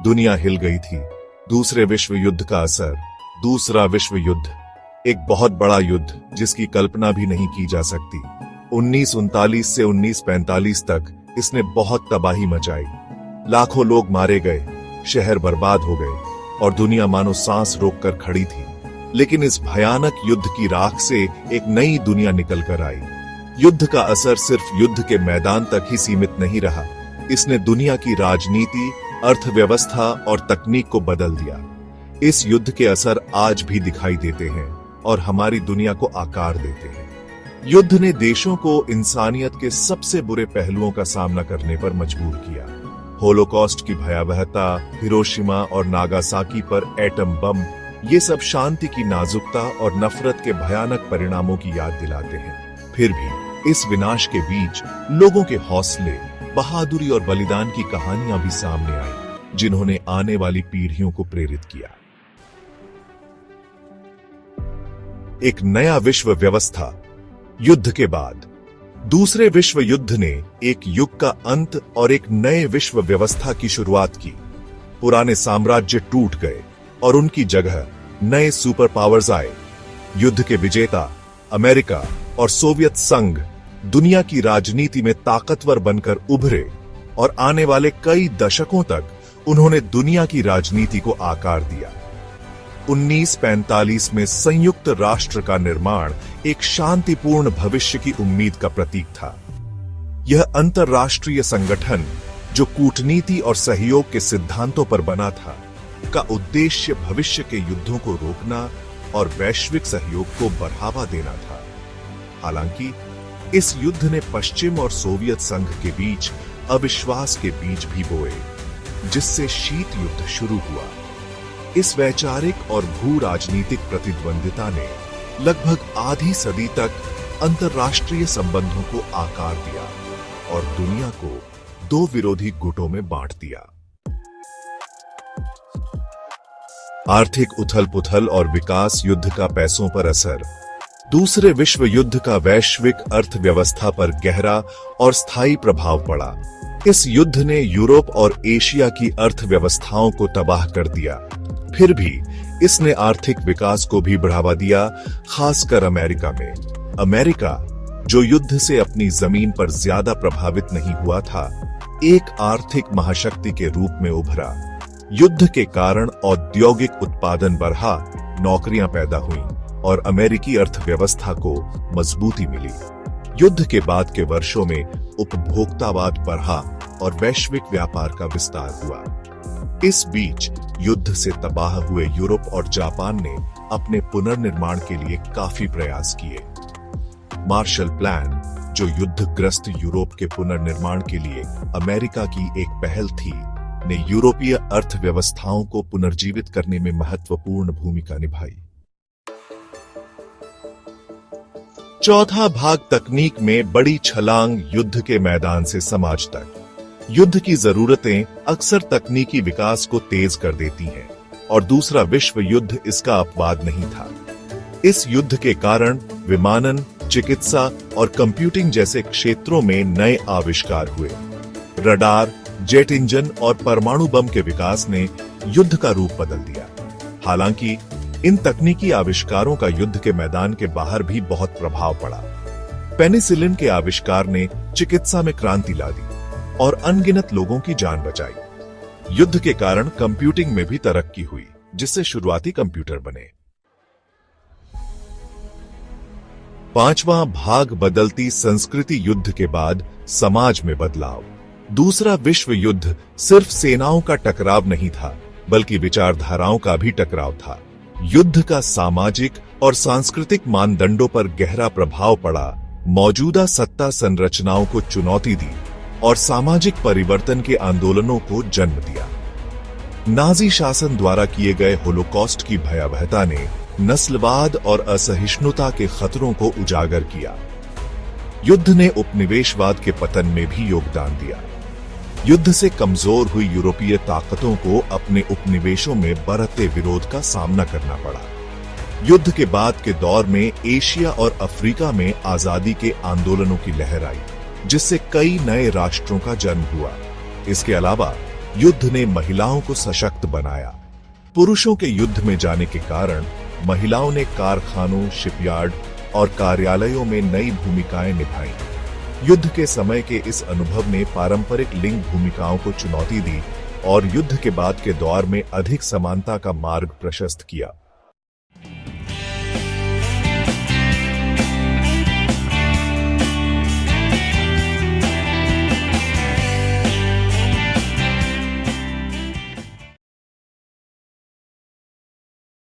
दुनिया हिल गई थी। दूसरे विश्व युद्ध का असर। दूसरा विश्व युद्ध, एक बहुत बड़ा युद्ध जिसकी कल्पना भी नहीं की जा सकती। 1939 से 1945 तक इसने बहुत तबाही मचाई। लाखों लोग मारे गए, शहर बर्बाद हो गए और दुनिया मानो सांस रोककर खड़ी थी। लेकिन इस भयानक युद्ध की राख से एक नई दुनिया निकल कर आई। युद्ध का असर सिर्फ युद्ध के मैदान तक ही सीमित नहीं रहा, इसने दुनिया की राजनीति, अर्थव्यवस्था और तकनीक को बदल दिया। इस युद्ध के असर आज भी दिखाई देते हैं और हमारी दुनिया को आकार देते हैं। युद्ध ने देशों को इंसानियत के सबसे बुरे पहलुओं का सामना करने पर मजबूर किया। होलोकॉस्ट की भयावहता, हिरोशिमा और नागासाकी पर एटम बम, ये सब शांति की नाजुकता और नफरत के भयानक परिणामों की याद दिलाते हैं। फिर भी इस विनाश के बीच लोगों के हौसले, बहादुरी और बलिदान की कहानियां भी सामने आई, जिन्होंने आने वाली पीढ़ियों को प्रेरित किया। एक नया विश्व व्यवस्था। युद्ध के बाद दूसरे विश्व युद्ध ने एक युग का अंत और एक नए विश्व व्यवस्था की शुरुआत की। पुराने साम्राज्य टूट गए और उनकी जगह नए सुपर पावर्स आए। युद्ध के विजेता अमेरिका और सोवियत संघ दुनिया की राजनीति में ताकतवर बनकर उभरे और आने वाले कई दशकों तक उन्होंने दुनिया की राजनीति को आकार दिया। 1945 में संयुक्त राष्ट्र का निर्माण एक शांतिपूर्ण भविष्य की उम्मीद का प्रतीक था। यह अंतर्राष्ट्रीय संगठन, जो कूटनीति और सहयोग के सिद्धांतों पर बना था, का उद्देश्य भविष्य के युद्धों को रोकना और वैश्विक सहयोग को बढ़ावा देना था। हालांकि इस युद्ध ने पश्चिम और सोवियत संघ के बीच अविश्वास के बीज भी बोए, जिससे शीत युद्ध शुरू हुआ। इस वैचारिक और भू राजनीतिक प्रतिद्वंदिता ने लगभग आधी सदी तक अंतर्राष्ट्रीय संबंधों को आकार दिया और दुनिया को दो विरोधी गुटों में बांट दिया। आर्थिक उथल-पुथल और विकास युद्ध का पैसों पर असर। दूसरे विश्व युद्ध का वैश्विक अर्थव्यवस्था पर गहरा और स्थायी प्रभाव पड़ा। इस युद्ध ने यूरोप और एशिया की अर्थव्यवस्थाओं को तबाह कर दिया। फिर भी इसने आर्थिक विकास को भी बढ़ावा दिया, खासकर अमेरिका में। अमेरिका, जो युद्ध से अपनी जमीन पर ज्यादा प्रभावित नहीं हुआ था, एक आर्थिक महाशक्ति के रूप में उभरा। युद्ध के कारण औद्योगिक उत्पादन बढ़ा, नौकरियां पैदा हुईं और अमेरिकी अर्थव्यवस्था को मजबूती मिली। युद्ध के बाद के वर्षों में उपभोक्तावाद बढ़ा और वैश्विक व्यापार का विस्तार हुआ। इस बीच युद्ध से तबाह हुए यूरोप और जापान ने अपने पुनर्निर्माण के लिए काफी प्रयास किए। मार्शल प्लान, जो युद्धग्रस्त यूरोप के पुनर्निर्माण के लिए अमेरिका की एक पहल थी, ने यूरोपीय अर्थव्यवस्थाओं को पुनर्जीवित करने में महत्वपूर्ण भूमिका निभाई। चौथा भाग, तकनीक में बड़ी छलांग युद्ध के मैदान से समाज तक। युद्ध की जरूरतें अक्सर तकनीकी विकास को तेज कर देती हैं और दूसरा विश्व युद्ध इसका अपवाद नहीं था। इस युद्ध के कारण विमानन, चिकित्सा और कंप्यूटिंग जैसे क्षेत्रों में नए आविष्कार हुए। रडार, जेट इंजन और परमाणु बम के विकास ने युद्ध का रूप बदल दिया। हालांकि इन तकनीकी आविष्कारों का युद्ध के मैदान के बाहर भी बहुत प्रभाव पड़ा। पेनिसिलिन के आविष्कार ने चिकित्सा में क्रांति ला दी और अनगिनत लोगों की जान बचाई। युद्ध के कारण कंप्यूटिंग में भी तरक्की हुई, जिससे शुरुआती कंप्यूटर बने। पांचवां भाग, बदलती संस्कृति। युद्ध के बाद समाज में बदलाव। दूसरा विश्व युद्ध सिर्फ सेनाओं का टकराव नहीं था, बल्कि विचारधाराओं का भी टकराव था। युद्ध का सामाजिक और सांस्कृतिक मानदंडों पर गहरा प्रभाव पड़ा, मौजूदा सत्ता संरचनाओं को चुनौती दी और सामाजिक परिवर्तन के आंदोलनों को जन्म दिया। नाजी शासन द्वारा किए गए होलोकॉस्ट की भयावहता ने नस्लवाद और असहिष्णुता के खतरों को उजागर किया। युद्ध ने उपनिवेशवाद के पतन में भी योगदान दिया। युद्ध से कमजोर हुई यूरोपीय ताकतों को अपने उपनिवेशों में बढ़ते विरोध का सामना करना पड़ा। युद्ध के बाद के दौर में एशिया और अफ्रीका में आजादी के आंदोलनों की लहर आई, जिससे कई नए राष्ट्रों का जन्म हुआ। इसके अलावा युद्ध ने महिलाओं को सशक्त बनाया। पुरुषों के युद्ध में जाने के कारण महिलाओं ने कारखानों, शिपयार्ड और कार्यालयों में नई भूमिकाएं निभाई। युद्ध के समय के इस अनुभव ने पारंपरिक लिंग भूमिकाओं को चुनौती दी और युद्ध के बाद के दौर में अधिक समानता का मार्ग प्रशस्त किया।